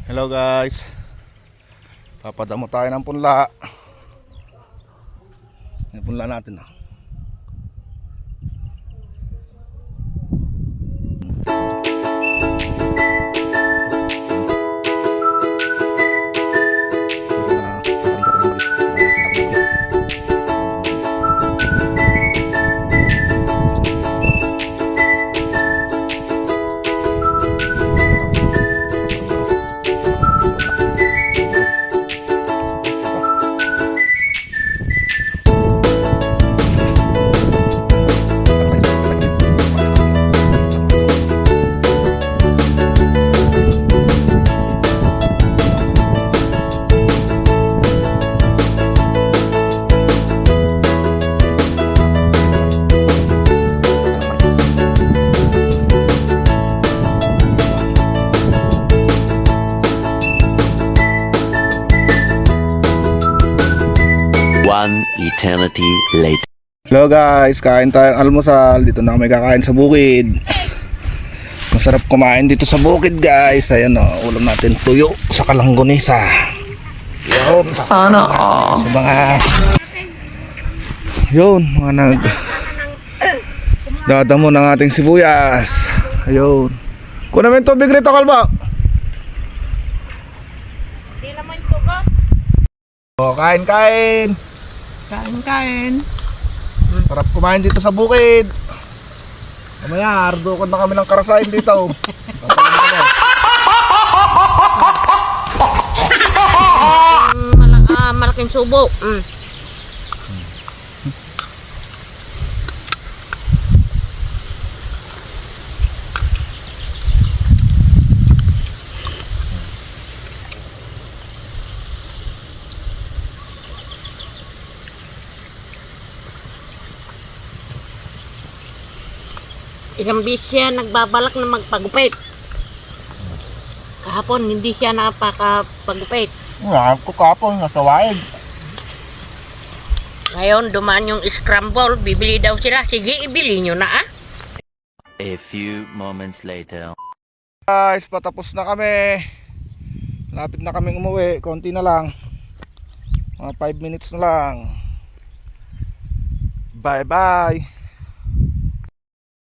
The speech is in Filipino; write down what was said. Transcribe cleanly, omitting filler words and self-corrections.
Hello guys, papadamo tayo ng punla. Yung punla natin na. One eternity later. Hello guys, kain tayong almusal. Dito na kami kakain sa bukid. Masarap kumain dito sa bukid guys. Ayan o, ulam natin tuyo sa kalanggunisa. Yun. Sana all. Sa mga yun, mga dadamo ng ating sibuyas. Ayun. Kunin mo yung tubig rito, kalba. Hindi naman ito ka. O, kain. Kain. Sarap kumain dito sa bukid. Mamaya, ardukod na kami ng karasain dito. Malaking subo. Isang bis siya nagbabalak na magpagupit. Kahapon hindi siya napakapagupit. Wala ko kapon, nasa waig. Ngayon dumaan yung scramble, bibili daw sila. Sige, ibili nyo na ah. A few moments later. Guys, patapos na kami. Lapit na kaming umuwi, konti na lang. Mga 5 minutes na lang. Bye bye.